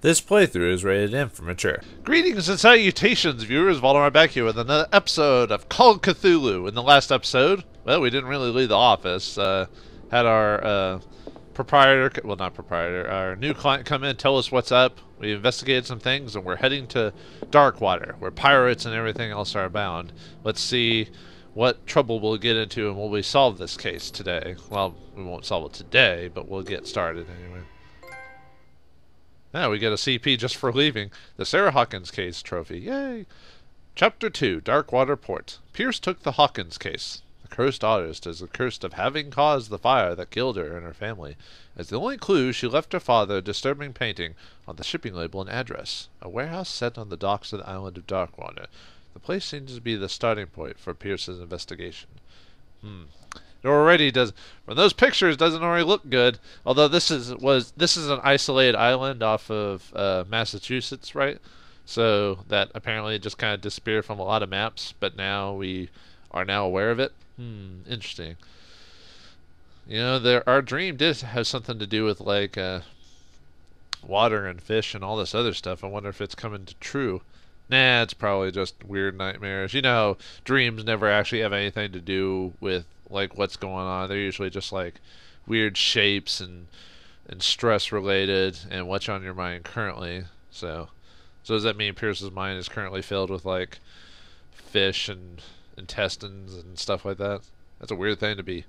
This playthrough is rated M for mature. Greetings and salutations, viewers. Vauldemare back here with another episode of Call of Cthulhu. In the last episode, well, we didn't really leave the office. Had our proprietor, well, not proprietor, our new client come in, tell us what's up. We investigated some things, and we're heading to DarkWater, where pirates and everything else are abound. Let's see what trouble we'll get into, and will we solve this case today? Well, we won't solve it today, but we'll get started anyway. Now we get a CP just for leaving. The Sarah Hawkins case trophy. Yay! Chapter 2, DarkWater Port. Pierce took the Hawkins case. The cursed artist is accused of having caused the fire that killed her and her family. As the only clue, she left her father a disturbing painting on the shipping label and address. A warehouse set on the docks of the island of DarkWater. The place seems to be the starting point for Pierce's investigation. It already does. From those pictures, doesn't already look good. Although this is an isolated island off of Massachusetts, right? So that apparently just kind of disappeared from a lot of maps, but now we are now aware of it. Interesting. You know, our dream did have something to do with like water and fish and all this other stuff. I wonder if it's coming to true. Nah, it's probably just weird nightmares. You know, dreams never actually have anything to do with like what's going on. They're usually just like weird shapes and stress related and what's on your mind currently. So does that mean Pierce's mind is currently filled with like fish and intestines and stuff like that? That's a weird thing to be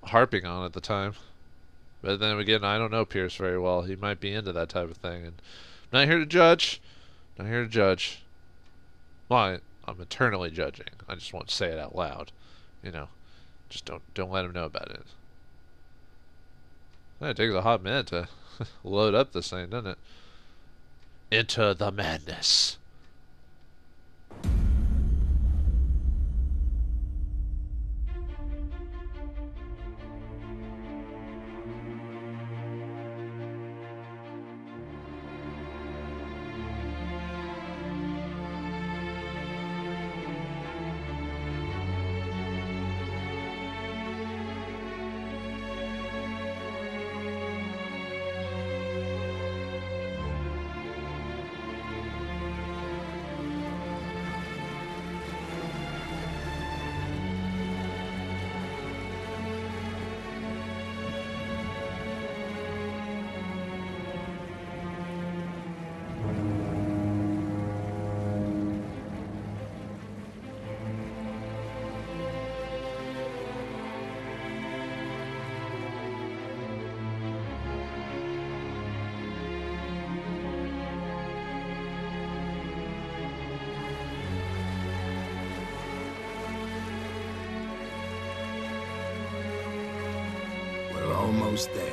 harping on at the time. But then again, I don't know Pierce very well. He might be into that type of thing, and I'm not here to judge. Not here to judge. Well, I'm eternally judging. I just won't say it out loud. You know, just don't let him know about it. It takes a hot minute to load up this thing, doesn't it? Enter the madness. Almost there.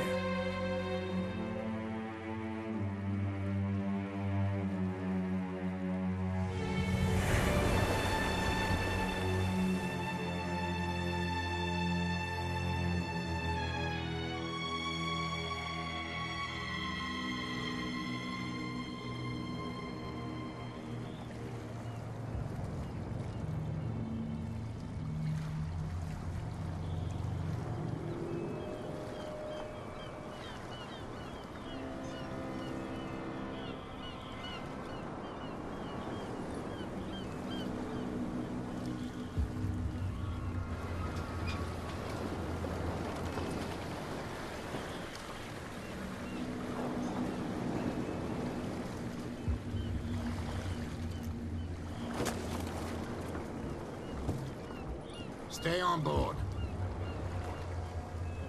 Stay on board.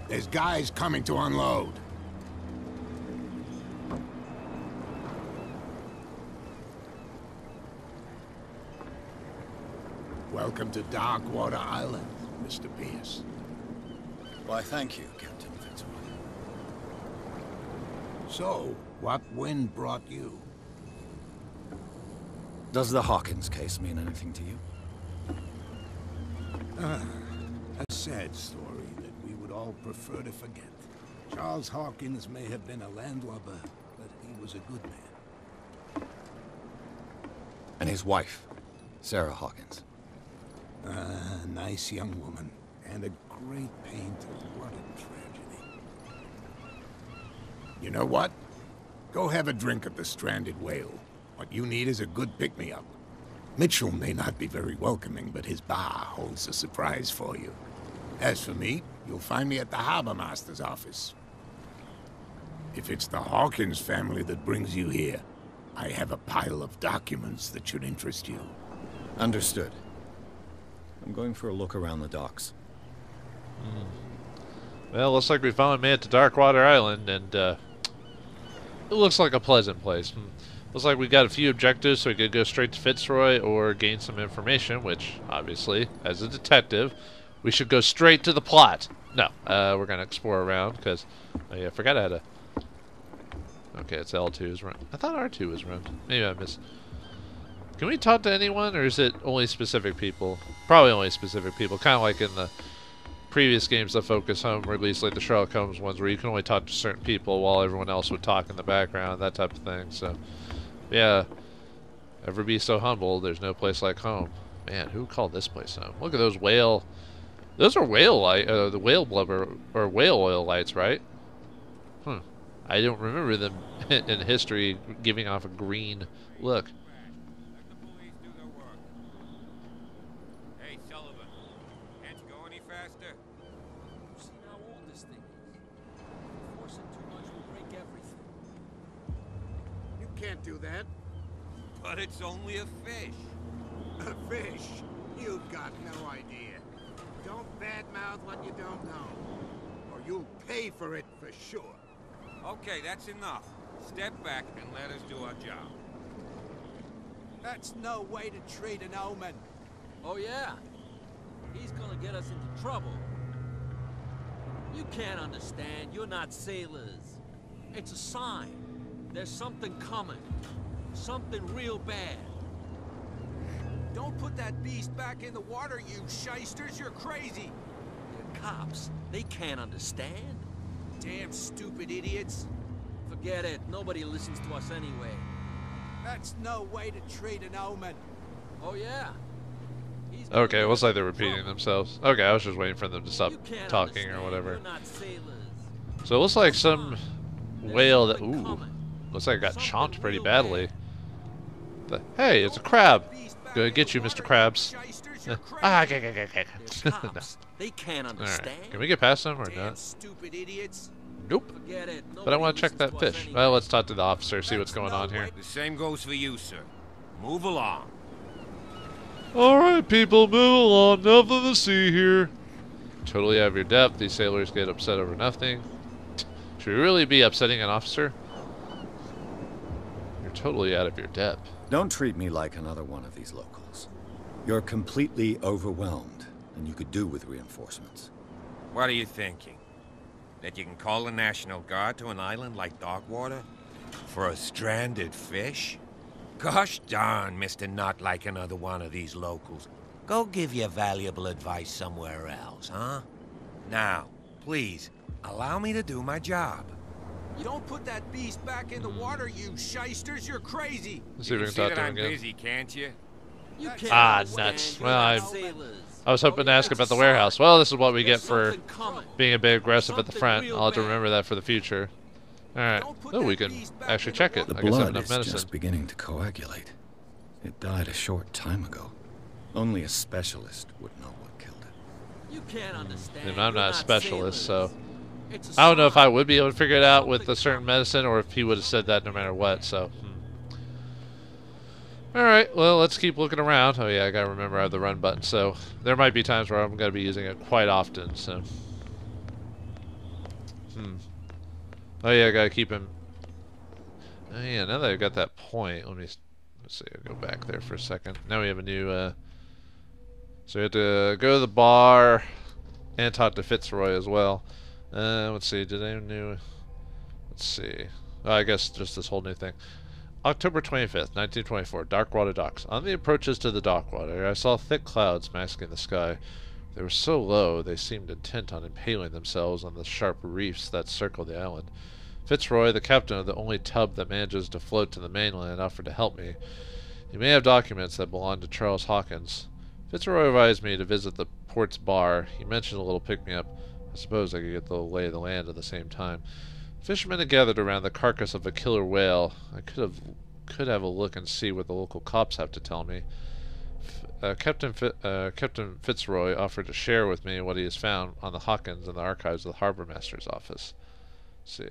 There's guys coming to unload. Welcome to DarkWater Island, Mr. Pierce. Why, thank you, Captain Fitzroy. So, what wind brought you? Does the Hawkins case mean anything to you? A sad story that we would all prefer to forget. Charles Hawkins may have been a landlubber, but he was a good man. And his wife, Sarah Hawkins. A nice young woman, and a great painter. What a tragedy. You know what? Go have a drink at the Stranded Whale. What you need is a good pick-me-up. Mitchell may not be very welcoming, but his bar holds a surprise for you. As for me, you'll find me at the Harbor Master's office. If it's the Hawkins family that brings you here, I have a pile of documents that should interest you. Understood. I'm going for a look around the docks. Well, looks like we finally made it to DarkWater Island, and it looks like a pleasant place. Looks like we got a few objectives, so we could go straight to Fitzroy or gain some information, which, obviously, as a detective, we should go straight to the plot. No, we're going to explore around, because, oh yeah, I forgot I had a... Okay, it's L2's run. I thought R2 was run. Maybe I missed. Can we talk to anyone, or is it only specific people? Probably only specific people, kind of like in the previous games that Focus Home released, like the Sherlock Holmes ones, where you can only talk to certain people while everyone else would talk in the background, that type of thing. So, yeah, ever be so humble, there's no place like home. Man, who called this place home? Look at those whale... Those are whale light, the whale blubber, or whale oil lights, right? I don't remember them in history giving off a green look. Let the police do their work. Hey, Sullivan, can't you go any faster? You see how old this thing is. If we force it too much, we'll break everything. You can't do that. But it's only a fish. A fish? You've got no idea. Don't badmouth what you don't know, or you'll pay for it for sure. Okay, that's enough. Step back and let us do our job. That's no way to treat an omen. Oh yeah? He's gonna get us into trouble. You can't understand. You're not sailors. It's a sign. There's something coming. Something real bad. Don't put that beast back in the water, you shysters. You're crazy. They're cops. They can't understand. Damn stupid idiots. Forget it. Nobody listens to us anyway. That's no way to treat an omen. Oh yeah? Okay, it looks like they're repeating themselves. Okay, I was just waiting for them to stop talking or whatever. You're not sailors. So it looks like some whale that... Ooh. Looks like it got chomped pretty badly. Hey, it's a crab. Gonna get you, Mr. Krabs. They can't understand. Alright, can we get past them or not? Stupid idiots. Nope. But I want to check that fish. Well, let's talk to the officer, see what's going on here. The same goes for you, sir. Move along. Alright, people, move along. Nothing to see here. Totally out of your depth. These sailors get upset over nothing. Should we really be upsetting an officer? You're totally out of your depth. Don't treat me like another one of these locals. You're completely overwhelmed, and you could do with reinforcements. What are you thinking? That you can call the National Guard to an island like DarkWater? For a stranded fish? Gosh darn, Mr. Not like another one of these locals. Go give your valuable advice somewhere else, huh? Now, please, allow me to do my job. Don't put that beast back in the water, you shysters. You're crazy. Let's see if we can see talk that to him I'm again. busy, can't you? You can't Ah, understand. nuts. You're Well, not sailors. I was hoping to ask about the warehouse. Well, this is what we get for Something coming. being a bit aggressive at the Something front. real I'll have to bad. remember that for the future. Alright. Oh, we can actually check it. The I guess I have blood enough is medicine. just beginning to coagulate. It died a short time ago. Only a specialist would know what killed it. You can't understand. And I'm You're not a specialist, so... sailors. It's a I don't know if I sign. would be able to figure it out with a Something certain coming. medicine, or if he would have said that no matter what, so... Alright, well, let's keep looking around. Oh yeah, I gotta remember I have the run button, so... There might be times where I'm gonna be using it quite often, so... Oh yeah, I gotta keep him... Oh yeah, now that I've got that point, let's see, I'll go back there for a second. Now we have a new, So we have to go to the bar and talk to Fitzroy as well. Let's see, did anyone new... Let's see. Oh, I guess just this whole new thing. October 25th, 1924, DarkWater docks. On the approaches to the DarkWater, I saw thick clouds masking the sky. They were so low, they seemed intent on impaling themselves on the sharp reefs that circled the island. Fitzroy, the captain of the only tub that manages to float to the mainland, offered to help me. He may have documents that belong to Charles Hawkins. Fitzroy advised me to visit the port's bar. He mentioned a little pick-me-up. I suppose I could get the lay of the land at the same time. Fishermen had gathered around the carcass of a killer whale. I could have a look and see what the local cops have to tell me. Captain Fitzroy offered to share with me what he has found on the Hawkins in the archives of the Harbor Master's office. Let's see.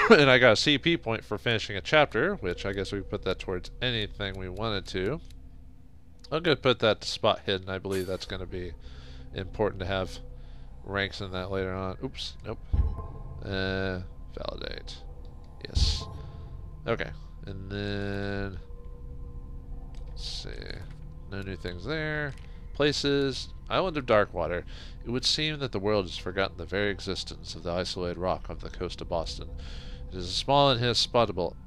And I got a CP point for finishing a chapter, which I guess we could put that towards anything we wanted to. I'm going to put that to spot hidden. I believe that's going to be important to have ranks in that later on. Oops, nope. Validate. Yes. Okay. And then... let's see. No new things there. Places. Island of DarkWater. It would seem that the world has forgotten the very existence of the isolated rock off the coast of Boston. It is a small and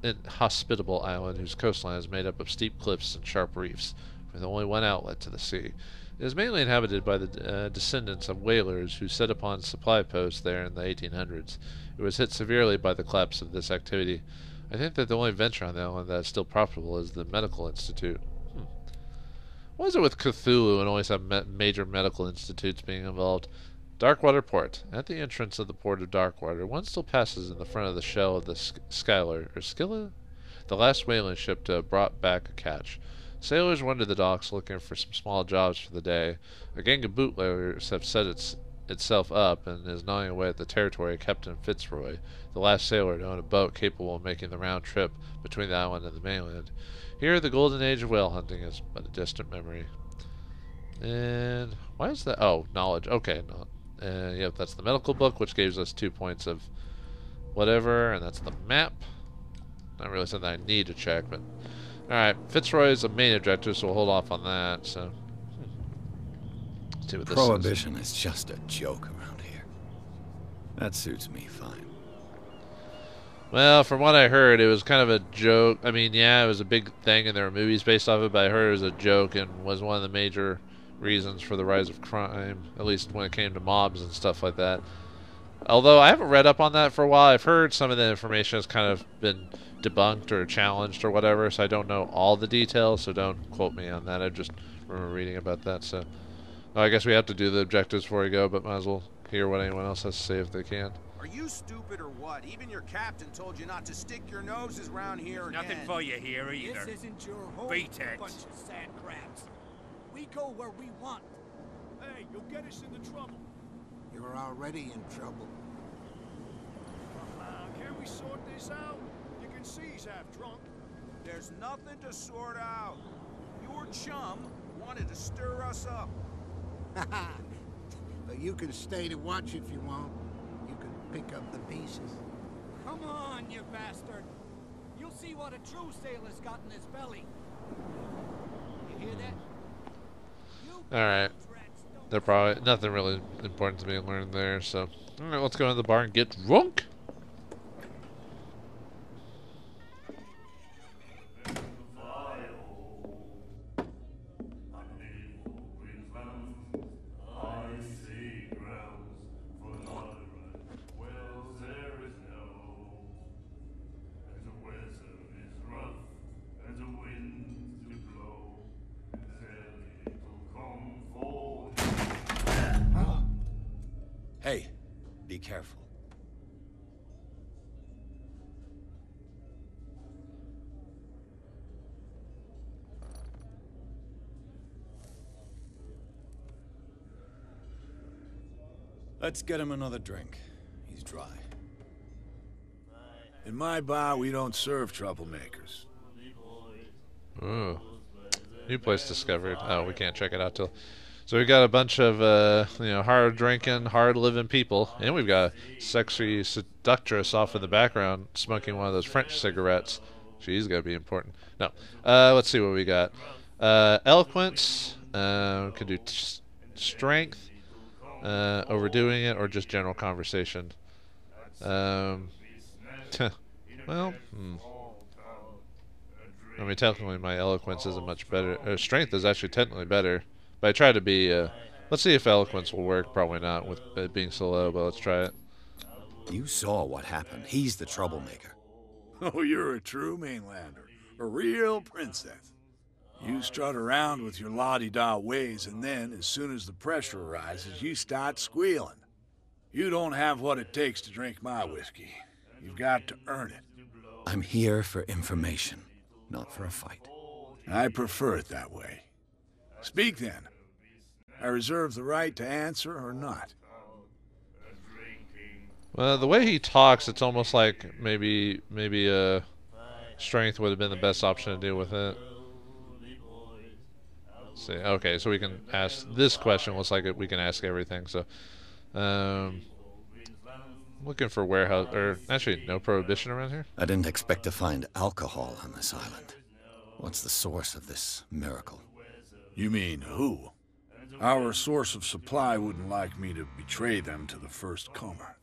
inhospitable island whose coastline is made up of steep cliffs and sharp reefs, with only one outlet to the sea. It is mainly inhabited by the descendants of whalers who set upon supply posts there in the 1800s. It was hit severely by the collapse of this activity. I think that the only venture on the island that is still profitable is the Medical Institute. What is it with Cthulhu and always have major medical institutes being involved? DarkWater Port. At the entrance of the port of DarkWater, one still passes in the front of the shell of the Skylar, or Scylla? The last whaling ship to have brought back a catch. Sailors wander the docks looking for some small jobs for the day. A gang of bootleggers have set itself up and is gnawing away at the territory of Captain Fitzroy, the last sailor to own a boat capable of making the round trip between the island and the mainland. Here, the golden age of whale hunting is but a distant memory. And why is that? Oh, knowledge. Okay, no. Yep, that's the medical book, which gives us 2 points of whatever, and that's the map. Not really something I need to check, but alright. Fitzroy is a main objective, so we'll hold off on that. So, let's see what this Prohibition is just a joke around here. That suits me fine. Well, from what I heard, it was kind of a joke. I mean, yeah, it was a big thing, and there were movies based off it, but I heard it was a joke and was one of the major reasons for the rise of crime, at least when it came to mobs and stuff like that. Although I haven't read up on that for a while. I've heard some of the information has kind of been debunked or challenged or whatever, so I don't know all the details, so don't quote me on that. I just remember reading about that. So I guess we have to do the objectives before we go, but might as well hear what anyone else has to say if they can. Are you stupid or what? Even your captain told you not to stick your noses around here again. Nothing for you here either. This isn't your home, Beat you it. bunch of sand crabs. We go where we want. Hey, you'll get us into trouble. You're already in trouble. Can't we sort this out? You can see he's half drunk. There's nothing to sort out. Your chum wanted to stir us up. But you can stay to watch if you want. You can pick up the pieces. Come on, you bastard. You'll see what a true sailor's got in his belly. You hear that? Alright. They're probably nothing really important to be learned there, so alright, let's go into the bar and get drunk. Hey, be careful. Let's get him another drink. He's dry. In my bar, we don't serve troublemakers. Ooh. New place discovered. Oh, we can't check it out till... So we've got a bunch of, hard drinking, hard living people, and we've got a sexy seductress off in the background smoking one of those French cigarettes. She's got to be important. No. Let's see what we got. Eloquence. Could do strength. Overdoing it, or just general conversation. Well, I mean, technically my eloquence isn't much better. Strength is actually technically better. But I try to be, let's see if eloquence will work. Probably not with it being so low, but let's try it. You saw what happened. He's the troublemaker. Oh, you're a true mainlander. A real princess. You strut around with your la-di-da ways, and then, as soon as the pressure arises, you start squealing. You don't have what it takes to drink my whiskey. You've got to earn it. I'm here for information, not for a fight. I prefer it that way. Speak then. I reserve the right to answer or not. Well, the way he talks, it's almost like maybe strength would have been the best option to deal with it. Let's see, okay, so we can ask this question. Looks like we can ask everything. So, looking for warehouse, or actually no prohibition around here. I didn't expect to find alcohol on this island. What's the source of this miracle? You mean who? Our source of supply wouldn't like me to betray them to the first comer.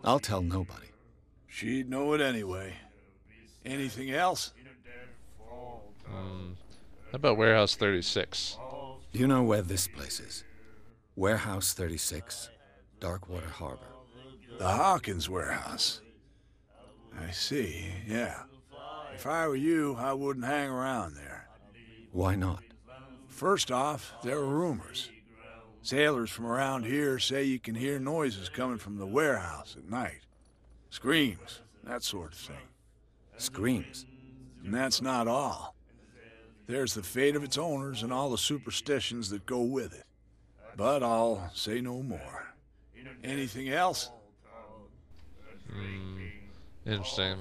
I'll tell nobody. She'd know it anyway. Anything else? How about Warehouse 36? Do you know where this place is? Warehouse 36, DarkWater Harbor. The Hawkins warehouse. I see, yeah. If I were you, I wouldn't hang around there. Why not? First off, there are rumors. Sailors from around here say you can hear noises coming from the warehouse at night. Screams, that sort of thing. Screams? And that's not all. There's the fate of its owners and all the superstitions that go with it. But I'll say no more. Anything else? Interesting.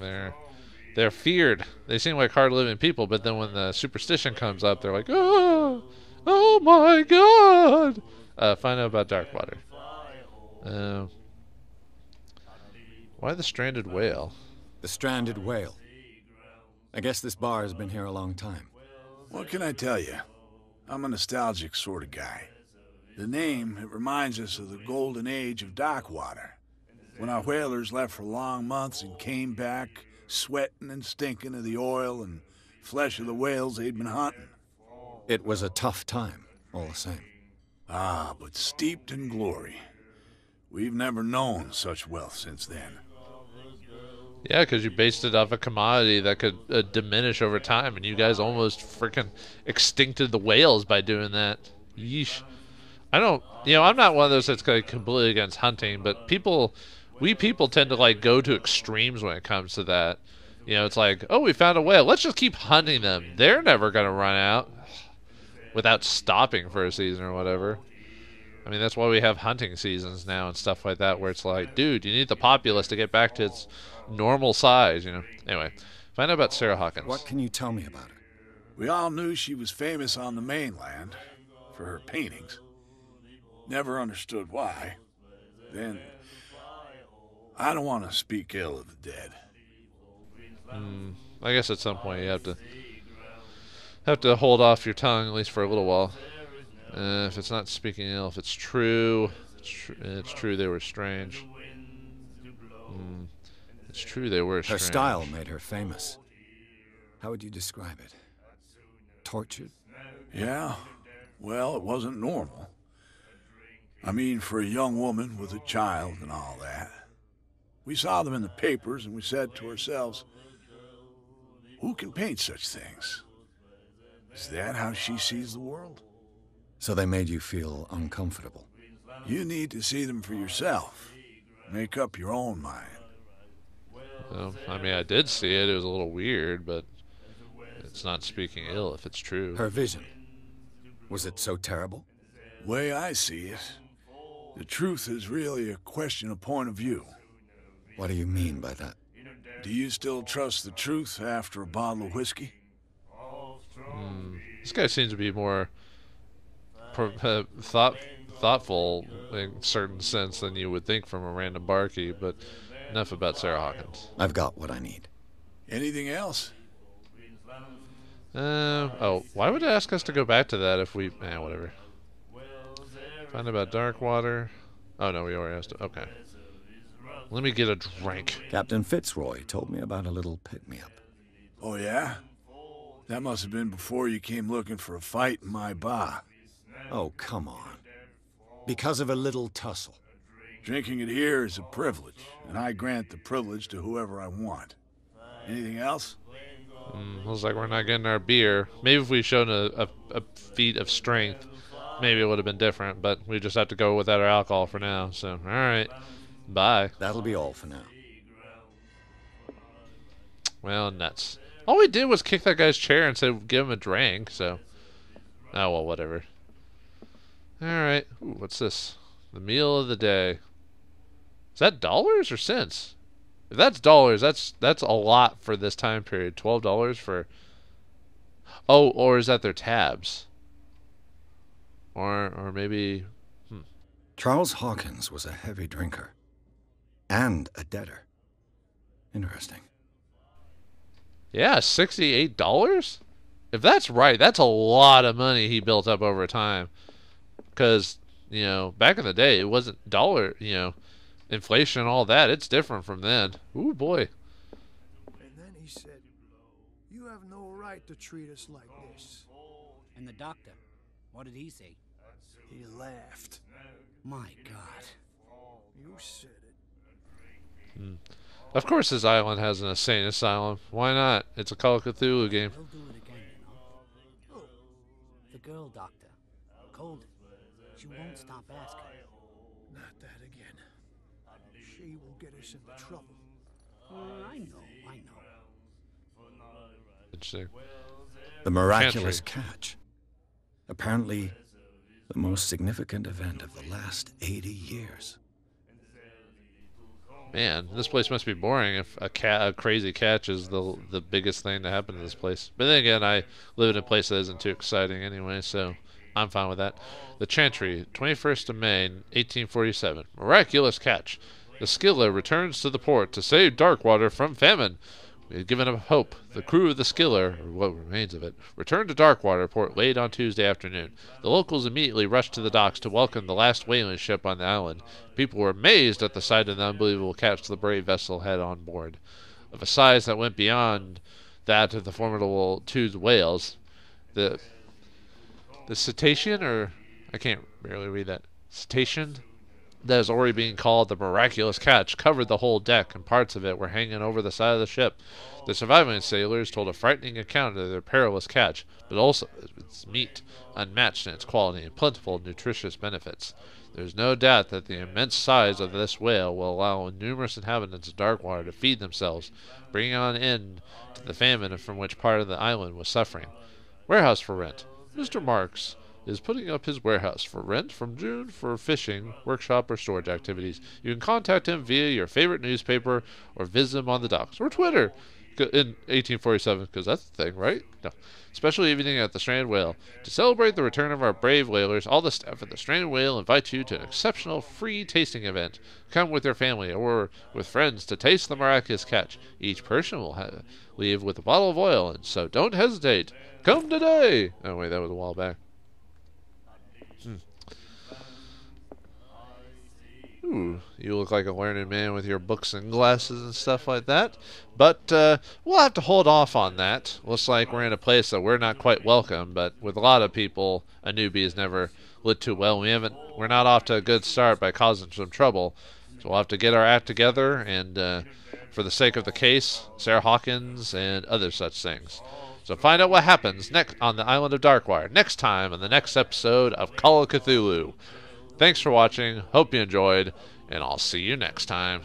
They're feared. They seem like hard-living people, but then when the superstition comes up, they're like, oh my God! Find out about DarkWater. Why the stranded whale? The stranded whale. I guess this bar has been here a long time. What can I tell you? I'm a nostalgic sort of guy. The name, it reminds us of the golden age of DarkWater, when our whalers left for long months and came back sweating and stinking of the oil and flesh of the whales they'd been hunting. It was a tough time, all the same. Ah, but steeped in glory. We've never known such wealth since then. Yeah, because you based it off a commodity that could diminish over time, and you guys almost freaking extincted the whales by doing that. Yeesh. I'm not one of those that's like completely against hunting, but we people tend to like go to extremes when it comes to that. It's like, oh, we found a whale. Let's just keep hunting them. They're never going to run out without stopping for a season or whatever. I mean, that's why we have hunting seasons now and stuff like that, where it's like, dude, you need the populace to get back to its normal size, Anyway, find out about Sarah Hawkins. What can you tell me about her? We all knew she was famous on the mainland for her paintings. Never understood why. Then, I don't want to speak ill of the dead. I guess at some point you have to hold off your tongue, at least for a little while. If it's not speaking ill, if it's true, it's true they were strange. It's true they were strange. Her style made her famous. How would you describe it? Tortured? Yeah. Well, it wasn't normal. I mean, for a young woman with a child and all that. We saw them in the papers and we said to ourselves, who can paint such things? Is that how she sees the world? So they made you feel uncomfortable? You need to see them for yourself. Make up your own mind. Well, I mean, I did see it. It was a little weird, but it's not speaking ill if it's true. Her vision. Was it so terrible? Way I see it, the truth is really a question of point of view. What do you mean by that? Do you still trust the truth after a bottle of whiskey? This guy seems to be more thoughtful in a certain sense than you would think from a random barkeep, but enough about Sarah Hawkins. I've got what I need. Anything else? Why would it ask us to go back to that if we... whatever. Find about DarkWater. Oh, no, we already asked it. Okay. Let me get a drink. Captain Fitzroy told me about a little pick-me-up. Oh, yeah? That must have been before you came looking for a fight in my bar. Oh, come on. Because of a little tussle. Drinking it here is a privilege, and I grant the privilege to whoever I want. Anything else? Looks like we're not getting our beer. Maybe if we showed a feat of strength, maybe it would have been different, but we just have to go without our alcohol for now. So, alright. Bye. That'll be all for now. Well, nuts. All we did was kick that guy's chair and said give him a drink, so... Oh, well, whatever. Alright. Ooh, what's this? The meal of the day. Is that dollars or cents? If that's dollars, that's a lot for this time period. $12 for... Oh, or is that their tabs? Or maybe... Charles Hawkins was a heavy drinker. And a debtor. Interesting. Yeah, $68? If that's right, that's a lot of money he built up over time. Because, you know, back in the day, it wasn't dollar, you know, inflation and all that. It's different from then. Ooh, boy. And then he said, "You have no right to treat us like this." And the doctor, what did he say? He laughed. My God. You said it. Of course this island has an insane asylum. Why not? It's a Call of Cthulhu game. He'll do it again, you know. Oh, the girl doctor. Cold. She won't stop asking. Not that again. She will get us into trouble. I know. Interesting. The miraculous catch. Apparently, the most significant event of the last 80 years. Man, this place must be boring if a crazy catch is the biggest thing to happen to this place. But then again, I live in a place that isn't too exciting anyway, so I'm fine with that. The Chantry, 21st of May, 1847. Miraculous catch. The Skiller returns to the port to save DarkWater from famine. We had given up hope. The crew of the Skiller, or what remains of it, returned to DarkWater port late on Tuesday afternoon. The locals immediately rushed to the docks to welcome the last whaling ship on the island. People were amazed at the sight of the unbelievable catch the brave vessel had on board. Of a size that went beyond that of the formidable toothed whales, the cetacean, or I can't barely read that, cetacean, that is already being called the miraculous catch, covered the whole deck, and parts of it were hanging over the side of the ship. The surviving sailors told a frightening account of their perilous catch, but also its meat, unmatched in its quality and plentiful nutritious benefits. There is no doubt that the immense size of this whale will allow numerous inhabitants of DarkWater to feed themselves, bringing on an end to the famine from which part of the island was suffering. Warehouse for rent. Mr. Marks is putting up his warehouse for rent from June for fishing, workshop, or storage activities. You can contact him via your favorite newspaper or visit him on the docks or Twitter in 1847, because that's the thing, right? No. Special evening at the Stranded Whale. To celebrate the return of our brave whalers, all the staff at the Stranded Whale invite you to an exceptional free tasting event. Come with your family or with friends to taste the miraculous catch. Each person will leave with a bottle of oil, and so don't hesitate. Come today! Oh, wait, that was a while back. Ooh, you look like a learned man with your books and glasses and stuff like that. But we'll have to hold off on that. Looks like we're in a place that we're not quite welcome, but with a lot of people, a newbie is never lit too well. We're not off to a good start by causing some trouble. So we'll have to get our act together, and for the sake of the case, Sarah Hawkins, and other such things. So find out what happens next on the island of DarkWater next time on the next episode of Call of Cthulhu. Thanks for watching, hope you enjoyed, and I'll see you next time.